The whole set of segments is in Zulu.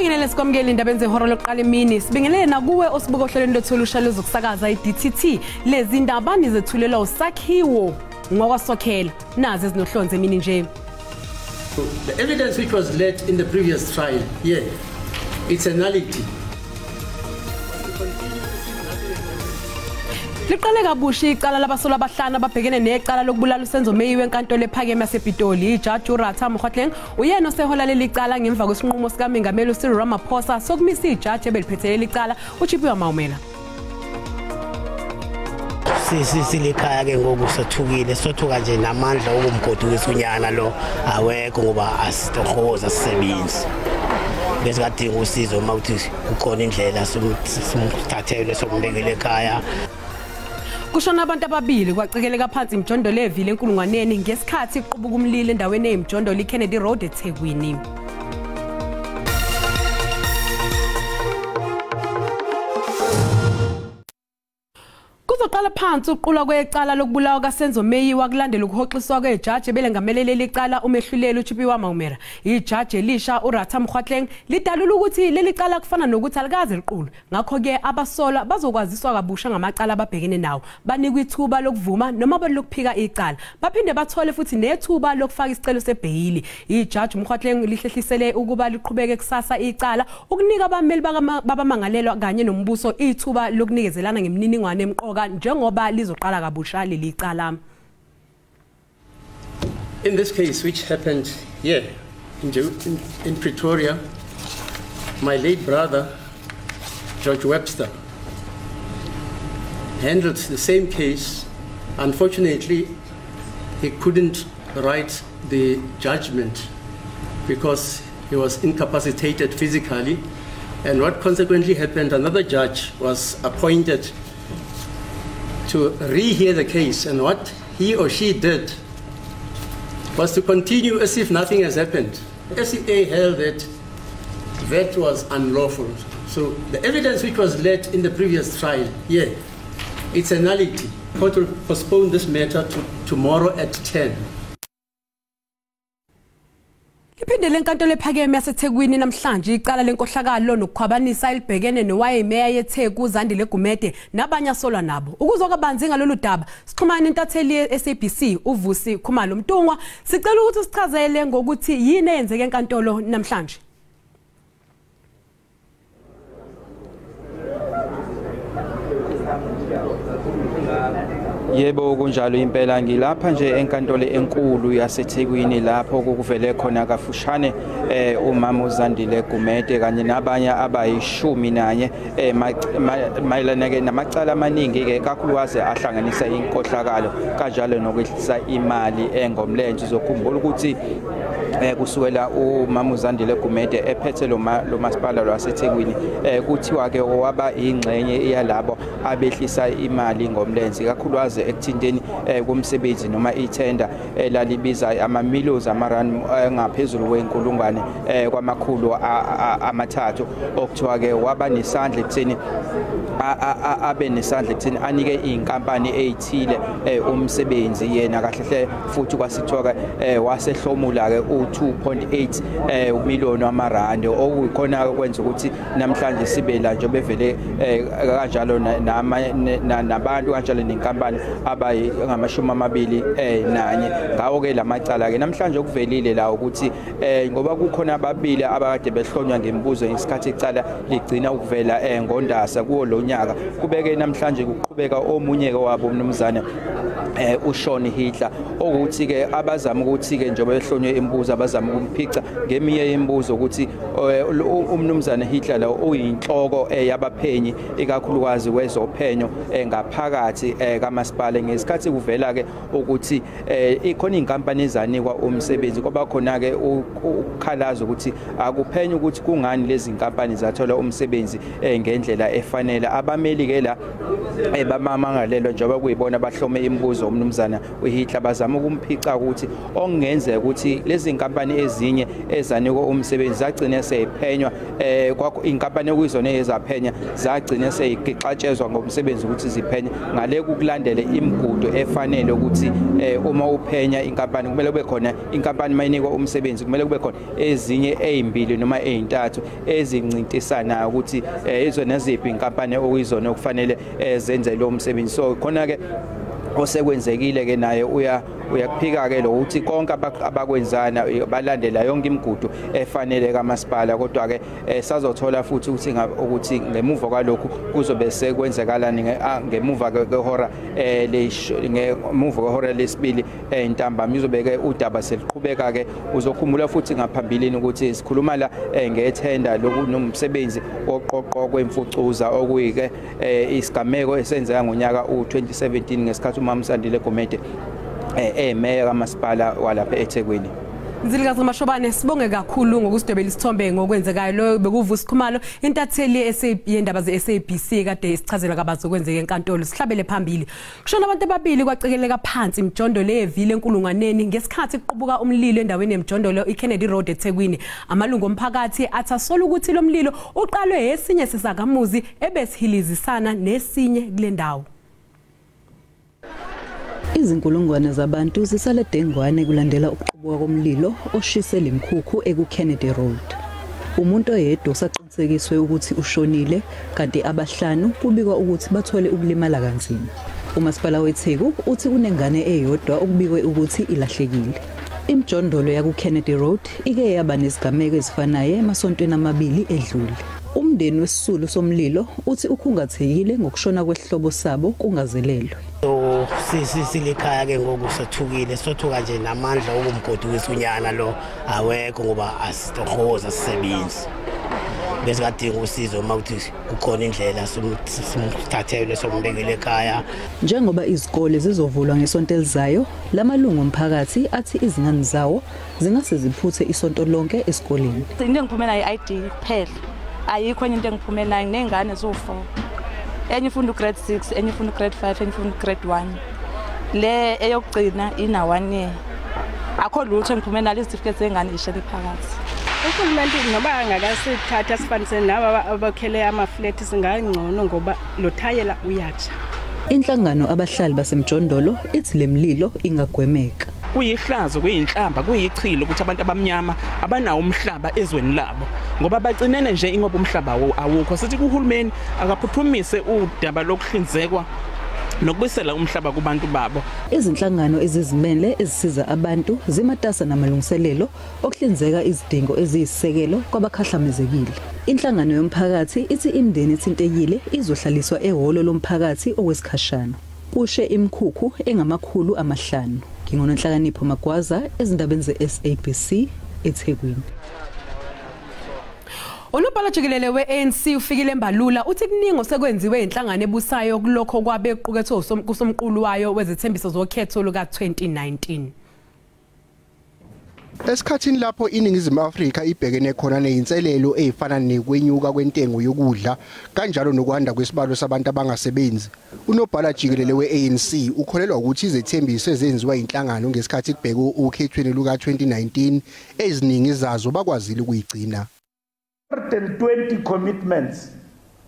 Sibingelele sikwamukela indaba ezehora lokuqala emini. Sibingelele nakuwe osibuka ohlelweni lotholusha lezokusakaza iDTT. Lezi ndaba nizethulelwa usakhiwo ngokwasokhela. Nazi ezinohlonze emini nje. The evidence which was led in the previous trial, it's a nullity. Liqale kabusha icala labasola abahlanu ababhekene necala lokubulala uSenzo Meyi wenkantolo ephakeme yasePitoli. Ijaji uRatha Mkhotleng uyena osehola leli cala ngemva kwesinqumo sikaMengameli uCyril Ramaphosa sokumisa ijaji ebeliphethe leli cala uChipiwa Mawumela. Silikhaya ke ngoku sothukile sothuka nje namandla okumgodukisa unyana lo awekho ngoba asitohoza sisebenzi. Bese kadinga usizo mawuthi ukhona indlela simthathele sokumbekele ekhaya. Kushona abantu ababili kwacekeleka phansi imjondolo evile enkulungwaneni ngesikhathi iqubuka umlilo endaweni eyimjondolo iKennedy Road eThekwini. Kuzoqala phansi uqulwa kwecala lokubulawa kaSenzo Meyi wakulandela ukuhoxiswa kwejaji ebelengamelele licala umehluleli uChipiwa Mawumela. Ijaji elisha uRatha Mkhotleng lidalula ukuthi leli cala kufana nokuthi alikaze liqulwe. Ngakho ke abasola bazokwaziswa kabusha ngamacala ababhekene nawo. Banikwa ithuba lokuvuma noma lokuphika icala. Baphinde bathole futhi nethuba lokufaka isicelo sebhayili. Ijaji Mkhotleng lihlehlisele ukuba liqhubeke kusasa icala ukunika abameli babamangalelwa kanye nombuso ithuba lokunikezelana ngemininingwane emqoka njengoba lizoqala kabusha leli cala. In this case which happened here in Pretoria, my late brother George Webster handled the same case. Unfortunately, he couldn't write the judgment because he was incapacitated physically, and what consequently happened, another judge was appointed to rehear the case, and what he or she did was to continue as if nothing has happened. SCA held that that was unlawful. So the evidence which was led in the previous trial, it's a nullity. Court will postpone this matter to tomorrow at 10. Iphinde lenkantolo ephakeme yaseThekwini namhlanje icala lenkohlakalo nokukhwabanisa elibhekene nowayemeya yeTheku uZandile Gumede nabanye asolwa nabo. Ukuzokabanzi ngalolu daba sixhumana intatheli yeSABC uVusi Khumalo Mtungwa sicela ukuthi sichazele ngokuthi yini eyenzeke enkantolo namhlanje. Yebo kunjalo impela ngilapha nje enkantolo enkulu yaseThekwini lapho kuvele khona kafushane umama uZandile Gumede kanye nabanye abayi11 mayelana ke namacala amaningi ke kakhulukazi ahlanganisa inkohlakalo kanjalo nokwehlisa imali engomlenze. Uzokhumbula ukuthi kusukela umama uZandile Gumede ephethe lo masipala waseThekwini kuthiwa ke waba ingxenye yalabo abehlisa imali ngomlenze kakhulukazi ekuthinteni kumsebenzi noma itender elalibiza ama-millions amarand ngaphezulu kwenkulungwane kwamakhulu amathathu okuthiwa ke waba nesandla ekutheni abe nesandla ekutheni anike inkampani ezithile umsebenzi yena kahle futhi kwasithiwa wasehlomula ke u2.8 million amarand okuyikhona kwenza ukuthi namhlanje sibe la nje bevele kanjalo nabantu kanjalo nenkampani abayi21 ngawo ke lamacala ke namhlanje okuvelile la ukuthi ngoba kukhona ababili abakade behlonywa ngemibuzo ngesikhathi icala ligcina ukuvela ngondasa kuwo lo nyaka kubeke namhlanje kuqhubeka omunye ke wabo umnumzana uShawn Hitler ukuthi ke abazama ukuthi ke njengoba behlonywe imibuzo abazama ukumphica ngeminye imibuzo ukuthi umnumzana Hitler la uyinhloko yabaphenyi ikakhulukazi wezophenyo ngaphakathi kamasipala ngesikhathi kuvela ke ukuthi ikhona inkampani ezanikwa umsebenzi ngoba khona ke ukukhalaza ukuthi akuphenye ukuthi kungani lezi inkampani zathola umsebenzi ngendlela efanele. Abameli ke la bamamangalelo njengoba kuyibona bahlome imibuzo umbuzo umnumzana uHitler bazama ukumphica ukuthi okungenzeka ukuthi lezi inkampani ezinye ezanikwa umsebenzi zagcina seyiphenywa inkampani okuyizona ezaphenya zagcina seyixatshezwa ngomsebenzi ukuthi ziphenya ngale kulandele imigudu efanele ukuthi uma uphenya inkampani kumele kube khona inkampani mayinikwa umsebenzi kumele kube khona ezinye ezimbili noma ezintathu ezincintisana ukuthi izona ziphi inkampani okuyizona okufanele zenze lo msebenzi so khona ke osekwenzekile ke naye uyakuphika ke lo uthi konke abakwenzana balandela yonke imigudu efanele kamasipala kodwa ke sazothola futhi ukuthi ngemuva kwalokho kuzobe sekwenzekalani ngemuva kwehora ngemuva kwehora lesibili entambama izobeke udaba seliqhubeka ke uzokhumbula futhi ngaphambilini ukuthi sikhuluma la ngethenda lokunomsebenzi oqoqo kwemfucuza okuyike isigameko esenzeka ngonyaka u2017 ngesikhathi uMama Sandile Gumede emeya kamasipala walapha eThekwini. Mzilikazi Mashobane sibonge kakhulu ngokusidwebela isithombe ngokwenzekayo lo bekuvusa ikhumalo intatheli yendaba ze-SABC kade isichazela kabazo kwenzeka enkantolo sihlabele phambili kushona abantu ababili kwacikeleka phansi imjondolo evile enkulungwaneni ngesikhathi kuqubuka umlilo endaweni emjondolo iKennedy Road eThekwini amalungu omphakathi athasola ukuthi lo mlilo uqalwe esinye sesakamuzi ebesihilizisana nesinye kule ndawo. Izinkulungwane zabantu zisale dengwane kulandela ukuqubuka komlilo oshisela imkhukhu eku-Kennedy Road. Umuntu oyedwa usaqinisekiswe ukuthi ushonile kanti abahlanu kubikwa ukuthi bathole ukulimala kanzima. Umasipala weTheku uthi kunengane eyodwa okubikwe ukuthi ilahlekile. Imjondolo yaku-Kennedy Road ike yaba nesigameko ezifanayo emasontweni amabili edlule. Umndeni wesisulu somlilo uthi ukhungathekile ngokushona kwesihlobo sabo kungazelelwe. Silikhaya ke ngokusathukile sothuka nje namandla okumgodukisa unyana lo awekho ngoba asitohoza sisebenzi bese kadinga usizo uma ukuthi kukhona indlela somthathele sombekele ekhaya njengoba izikole zizovulwa ngesonto elizayo lamalungu omphakathi athi izingane zawo zingase ziphuthe isonto lonke esikoleni. Into engiphumela i-ID phela ayikho into engiphumelayo nengane zo4 enye ifunda grade 6 enye ifunda grade 5 enye ifunda grade 1 le eyokugcina ina 1 year akho lutho engiphumela izitifikethi zengane ishele phakathi. Uhulumeni ngoba angakasithatha sifanise naba abakhele ama-flat singangcono ngoba lo thayela uyatsha. Inhlangano abahlali basemjondolo ithi lemlilo ingagwemeka. Kuyihlazo kuyinhlamba kuyichilo ukuthi abantu abamnyama abanawo umhlaba ezweni labo ngoba bacinene nje ingoba umhlaba awukho sithi kuhulumeni akaphuthumise udaba lokuhlinzekwa nokubuyisela umhlaba kubantu babo. Izinhlangano ezizimele ezisiza abantu zimatasa namalungiselelo okuhlinzeka izidingo eziyisisekelo kwabakhahlamezekile. Inhlangano yomphakathi ithi imndeni ethintekile izohlaliswa ehholo lomphakathi okwesikhashana. Kushe imkhukhu engamakhulu amahlanu. Ngingonenhlakanipho Magwaza ezindabeni ze-SABC eThekwini. Unobhala jikelele we-ANC ufikile embalula uthi kuningi sekwenziwe inhlangano ebusayo kulokho kwabe kuqukethwe kusomqulu wayo wezethembiso zokhetho luka 2019. Esikhathini lapho iningizimu Afrika ibhekene khona nezinselelo ezifana nekwenyuka kwentengo yokudla kanjalo nokwanda kwesibalo sabantu abangasebenzi unobhala jikelele we-ANC ukholelwa ukuthi izethembiso ezenziwa inhlangano ngesikhathi kubhekwe ukhethweni luka 2019 eziningi zazo bakwazile ukuyigcina. 120 commitments,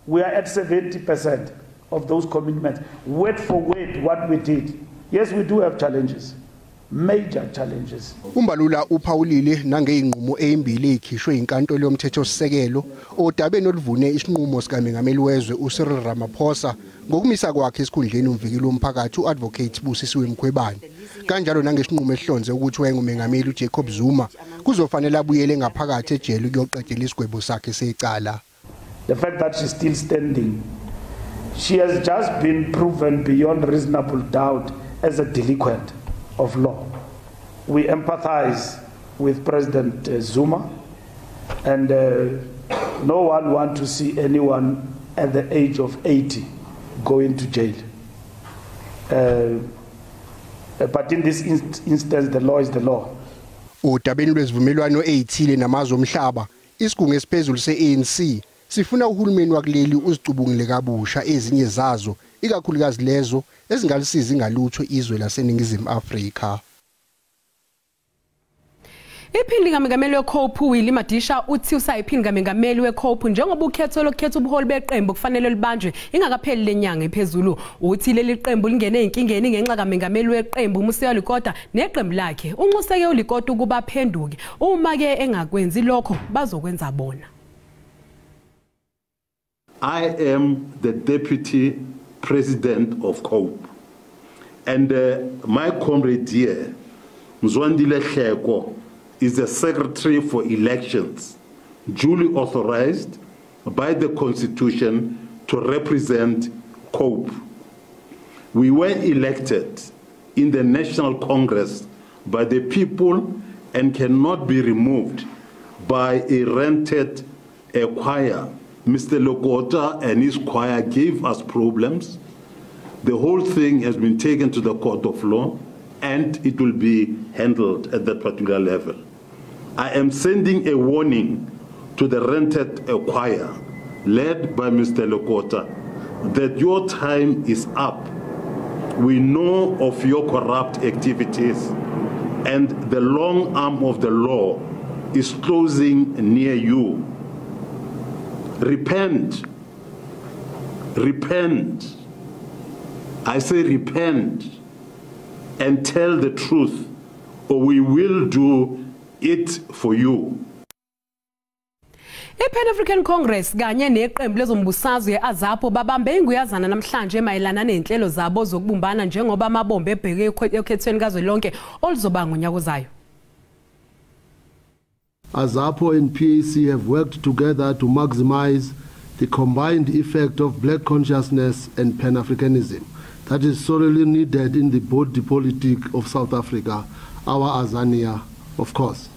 we are at 70% of those commitments. Word for word what we did. Yes, we do have challenges. Major challenges. Umbalula uphawulile nangeyinqumo ezimbili ezikhishwe inkantolo yomthethosisekelo odabeni oluvune isinqumo sikaMengameli wezwe uCyril Ramaphosa ngokumisa kwakhe esikhundleni umvikeli womphakathi uadvocate Busisiwe Mkhwebane kanjalo nangesinqumo esihlonze ukuthi wayengumengameli uJacob Zuma kuzofanele abuyele ngaphakathi ejele ukuyoqedela isigwebo sakhe secala. The fact that she's still standing, she has just been proven beyond reasonable doubt as a delinquent of law. We empathize with President Zuma, and no one wants to see anyone at the age of 80 going to jail. But in this instance, the law is the law. Udabeni lwezivumelwano ezithile namazwe omhlaba, isigungu esiphezulu se-ANC sifuna uhulumeni wakuleli uzicubungile kabusha ezinye zazo ikakhulukazi lezo ezingalisiza ingalutho izwe laseNingizimu Afrika. Iphini likaMengameli weCOPE Willie Madisha uthi usayiphini kaMengameli weCOPE njengoba ukhetho lokhetha ubuholi beqembu kufanele libanjwe ingakapheli lenyanga ephezulu. Uthi leli qembu lingene inkingeni ngenxa kaMengameli weqembu uMusiwa Likota neqembu lakhe. Unxuseke uLikota ukuba phenduke. Uma ke engakwenzi lokho bazokwenza bona. I am the Deputy President of COPE, and my comrade here, Mzwandile Hleko, is the Secretary for Elections, duly authorized by the Constitution to represent COPE. We were elected in the National Congress by the people and cannot be removed by a rented choir. Mr. Lokota and his choir gave us problems. The whole thing has been taken to the court of law and it will be handled at that particular level. I am sending a warning to the rented choir led by Mr. Lokota that your time is up. We know of your corrupt activities and the long arm of the law is closing near you. Repent. Repent. I say repent and tell the truth, or we will do it for you. Pan-African Congress kanye neqembu lezombusazwe azapo babambe inguyazana namhlanje mayelana nenhlelo zabo zokubumbana njengoba amabombe ebheke ekhethweni kazwelonke oluzoba ngonyaka ozayo. AZAPO and PAC have worked together to maximize the combined effect of black consciousness and Pan-Africanism that is sorely needed in the body politic of South Africa, our Azania, of course.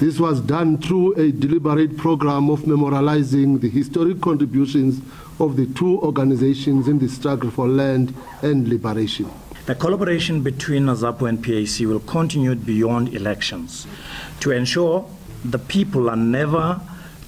This was done through a deliberate program of memorializing the historic contributions of the two organizations in the struggle for land and liberation. The collaboration between AZAPO and PAC will continue beyond elections to ensure the people are never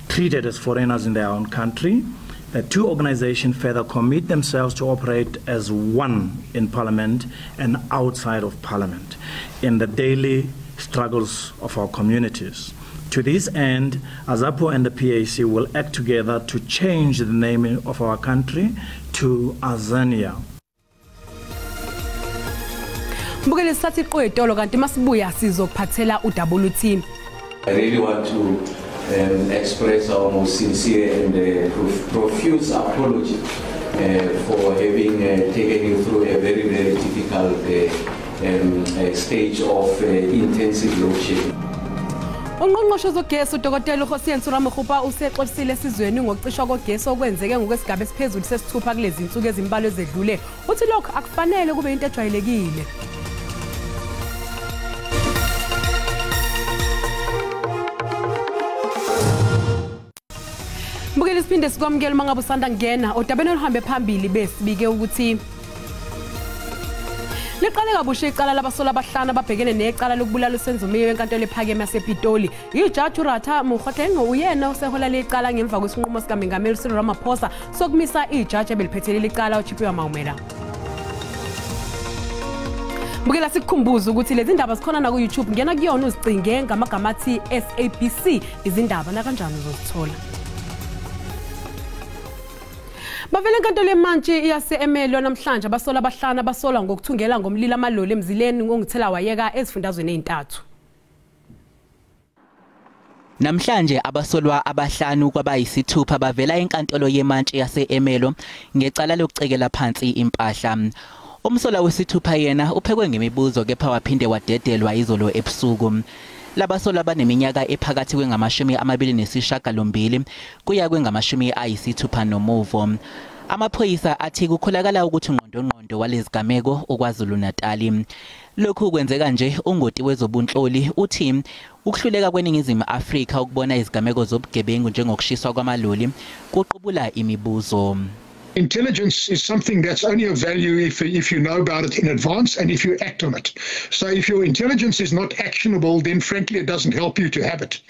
treated as foreigners in their own country. The two organizations further commit themselves to operate as one in Parliament and outside of Parliament in the daily struggles of our communities. To this end, AZAPO and the PAC will act together to change the name of our country to Azania. Mbukele sathi qoyitolo kanti masibuya sizokuphathela uWT. I really want to express our most sincere and profuse apology for having taken you through a very, very difficult stage of intensive load shedding. Ungqongqoshe zogesi uDokotela uHosiyensi Ramokgopa usexoxisile esizweni ngokucishwa kogesi okwenzeke ngokwesigaba esiphezulu sesithupha kulezi insuku ezimbalwa ezedlule. Uthi lokho akufanele kube into ejwayelekile. Mbukele isiphinde sikwamukela mangabe usanda ngena odabeni oluhambe phambili besibike ukuthi liqale kabusha icala labasola abahlanu ababhekene necala lokubulala uSenzomiyo wenkantolo ephakeme yasePitoli. Ijaji uRatha Mokgotleng uyena osehola lecala ngemva kwesinqumo sikaMengameli Cyril Ramaphosa sokumisa ijaji ebeliphethele lecala uChipiwa Maumela. Mbukela sikukhumbuza ukuthi lezi ndaba zikhona na ku YouTube ngena kuyona uzicinge ngamagama athi SABC izindaba na kanjani uzozithola. Bavele enkantolo eMantshi yaseEmelo namhlanje abasola abahlanu abasolwa ngokuthungela ngomlilo amaloli emzileni ngongithela wayeka ezifundazweni ezintathu. Namhlanje abasolwa abahlanu kwabayisithupha bavela enkantolo yeMantshi yaseEmelo ngecala lokucekela phansi impahla. Umsola wesithupha yena uphekwe ngemibuzo kepha waphinde wadedelwa izolo ebusuku. Labasola baneminyaka ephakathi kwe-29 kuya kwe-60 nomuvo. Amaphoyisa athi kukholakala ukuthi ungqondongqondo walezigameko oKwaZulu Natal. Lokhu kwenzeka nje ungoti wezobunhloli uthi ukuhluleka kweNingizimu Afrika ukubona izigameko zobugebengu njengokushiswa kwamaloli kuqubula imibuzo. Intelligence is something that's only of value if you know about it in advance and if you act on it. So if your intelligence is not actionable, then frankly it doesn't help you to have it,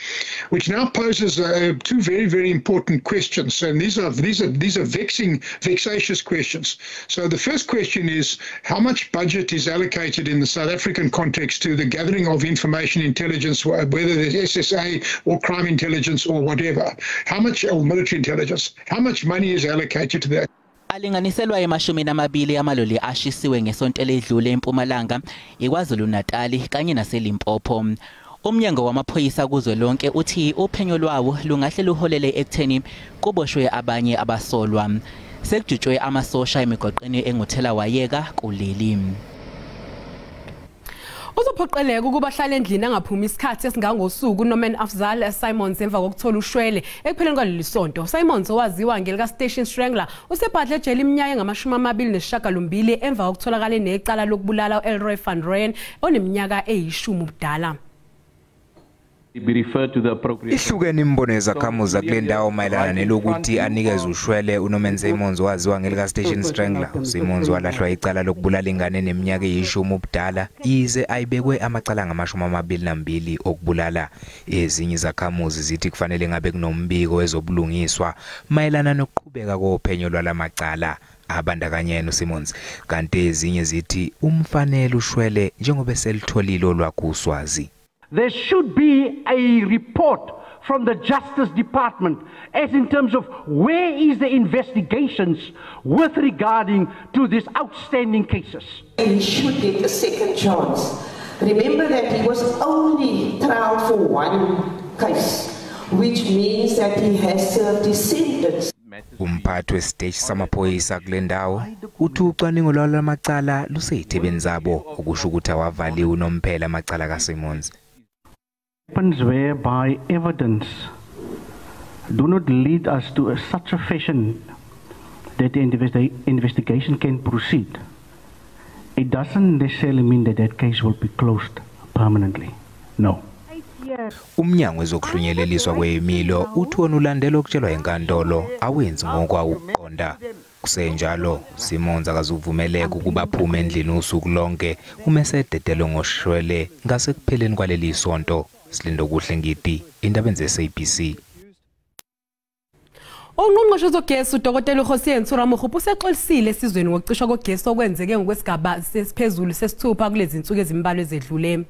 which now poses two very, very important questions. And these are vexatious questions. So the first question is, how much budget is allocated in the South African context to the gathering of information intelligence, whether it's SSA or crime intelligence or whatever? How much, or military intelligence, how much money is allocated to that? Alinganiselwa ema-20 amaloli ashisiwe ngesonto eledlule eMpumalanga, iKwaZulu Natali kanye naseLimpopo. Umnyango wamaphoyisa kuzwelonke uthi uphenyo lwawo lungahle luholele ekutheni kuboshwe abanye abasolwa. Sekujutshwe amasosha emigoqweni enguthela wayeka kuleli. Uzophoqeleka ukuba hlala endlini angaphumi isikhathi esingangosuku Norman Afzal Simons emva kokuthola ushwele ekupheleni kwaleli sonto. Simons owaziwa ngelika Station Strangler usebhadle ejele iminyaka engama-28 emva kokutholakala necala lokubulala uElroy van Rooyen oneminyaka e10 ubudala. Ihlukene imbono ezakhamuza kule ndawo mayelana nelokuthi anikeze ushwele uNorman Simons waziwa ngelika Station Strangler. Simons walahlwa icala lokubulala ingane neminyaka e10 ubudala ize ayibekwe amacala ngama-22 okubulala. Ezinye izakhamuzi zithi kufanele ngabe kunombiko wezobulungiswa mayelana nokuqhubeka kophenyo lwalamacala abandakanyene uSimons, kanti ezinye zithi umfanele ushwele njengoba selitholile olwakhe uswazi. There should be a report from the Justice Department as in terms of where is the investigations with regarding to these outstanding cases. He should get a second chance. Remember that he was only tried for one case, which means that he has served his sentence. Umphathi wesiteshi samaphoyisa kule ndawo uthi ucwaningo lwalamacala luseyithebeni zabo ukusho ukuthi awavaliwe unomphela amacala kaSimons. Happens whereby evidence do not lead us to such a fashion that the investigation can proceed. It doesn't necessarily mean that that case will be closed permanently. No. Umnyango wezokuhlunyeleliswa kwemilo uthi wona ulandela okutshelwa enkantolo awenzi ngokwawo ukuqonda. Kusenjalo Simons akazuvumeleka ukuba aphume endlini usuku lonke umesededelo ngoshwele ngasekupheleni kwaleli sonto. Silindo kuhle ngiti indaba zeSABC. Ongqongqoshe zogesi uDokotela uHosien Tsuramoghupu usexolisile esizweni ngokucishwa kogesi okwenzeke ngokwesigaba sesiphezulu sesithupha kulezi insuku ezimbalwa ezedlule.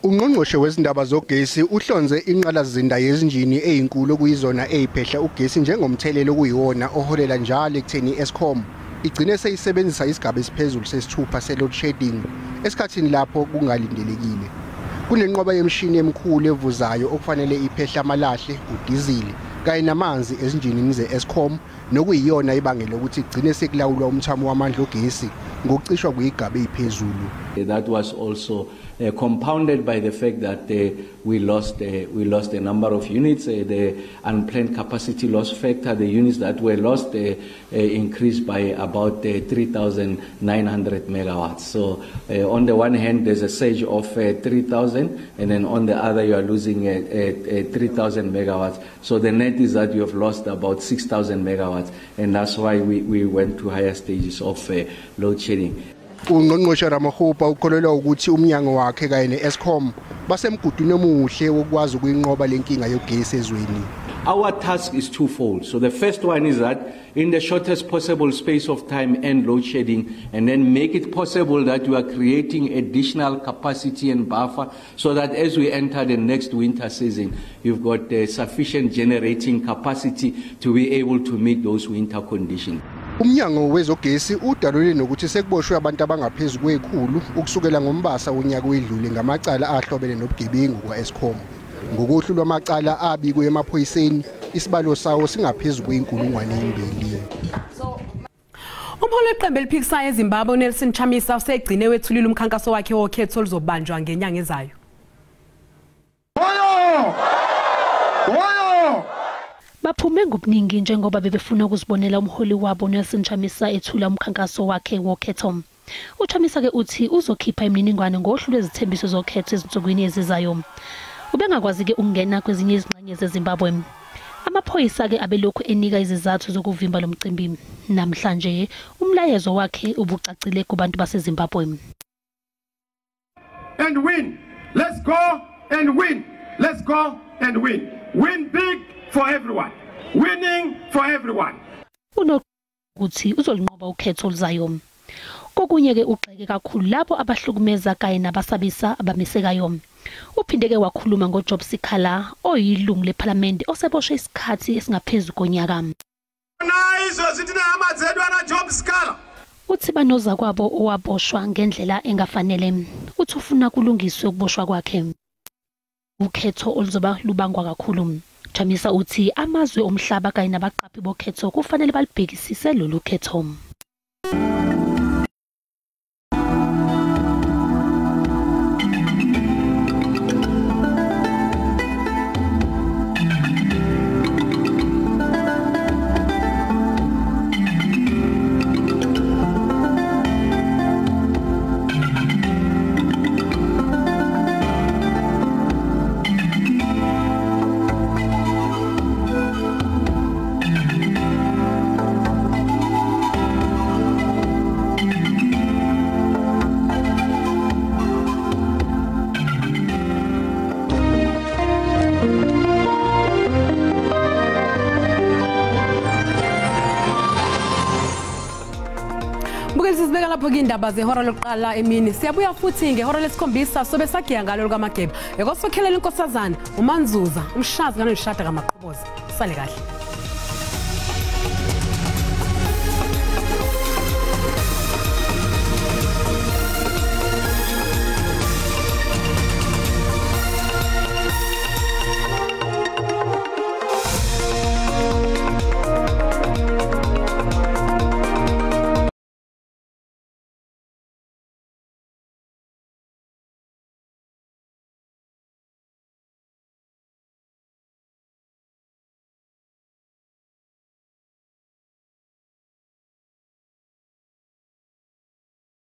Ungqongqoshe wezindaba zogesi uhlonze inqalazinda yezinjini ezinkulu okuyizona eziphehla ugesi njengomthelelo okuyiwona oholela njalo ekutheni Eskom igcine seyisebenzisa isigaba esiphezulu sesithupha se-load shedding esikhathini lapho kungalindelekile. Kunenqoba yemshini emkhulu evuzayo okufanele iphehla amalahle, udizili kanye namanzi ezinjinini ze-Eskom nokuyiyona ibangela ukuthi igcine sekulawulwa umthamo wamandla ogesi ngokucishwa kuyigaba eziphezulu. That was also compounded by the fact that we lost a number of units. The unplanned capacity loss factor, the units that were lost increased by about 3,900 megawatts. So on the one hand, there's a surge of 3,000, and then on the other, you are losing 3,000 megawatts. So the net is that you have lost about 6,000 megawatts, and that's why we went to higher stages of load shedding. Ungqongqoshe Ramokhupa ukholelwa ukuthi umnyango wakhe kanye neEskom basemgudwini omuhle wokwazi ukuyinqoba lenkinga yogesi ezweni. Our task is twofold. So the first one is that in the shortest possible space of time end load shedding, and then make it possible that we are creating additional capacity and buffer so that as we enter the next winter season, you've got sufficient generating capacity to be able to meet those winter conditions. Umnyango wezogesi udalule nokuthi sekuboshwe abantu abangaphezulu kwekhulu ukusukela ngoMbasa unyaka wedlule ngamacala ahlobene nobugebengu kwaEskom. Ngokuhlu lwamacala abikwe emaphoyiseni isibalo sawo singaphezulu kwe-2,000. Umholi weqembu eliphikisayo eZimbabwe uNelson Chamisa usegcine wethulile umkhankaso wakhe wokhetho oluzobanjwa ngenyanga ezayo. Baphume ngobuningi njengoba bebefuna ukuzibonela umholi wabo Nelson Chamisa ethula umkhankaso wakhe wokhetho. UChamisa ke uthi uzokhipha imininingwane ngohlu lwezithembiso zokhetho ezinsukwini ezizayo. Ubengakwazi ke ukungena kwezinye izingxenye zeZimbabwe. Amaphoyisa ke abelokhu enika izizathu zokuvimba lo mcimbi. Namhlanje umlayezo wakhe ubucacile kubantu baseZimbabwe. And win. Let's go and win. Let's go and win. Win big for everyone. Winning for everyone. Unokuthi uzolinqoba ukhetho oluzayo. Kokunye ke ugxeke kakhulu lapho abahlukumeza kanye nabasabisa abamesekayo. Uphinde ke wakhuluma ngoJob Sikhala oyilungu leParliament oseboshwe isikhathi esingaphezulu konyaka. Uthi banoza kwabo owaboshwa ngendlela engafanele. Uthi ufuna kulungiswe ukuboshwa kwakhe. Ukhetho oluzoba lubangwa kakhulu. Chamisa uthi amazwe omhlaba kanye nabaqaphi bokhetho kufanele balibhekisise lolu khetho. Sibeka lapho ke indaba zehora lokuqala emini. Siyabuya futhi ngehora lesikhombisa sobe sagiya ngalo kaMageba. Ekosokhelela inkosazana uManzuza umshazi kaNoshada kaMaqhoboza. Sale kahle.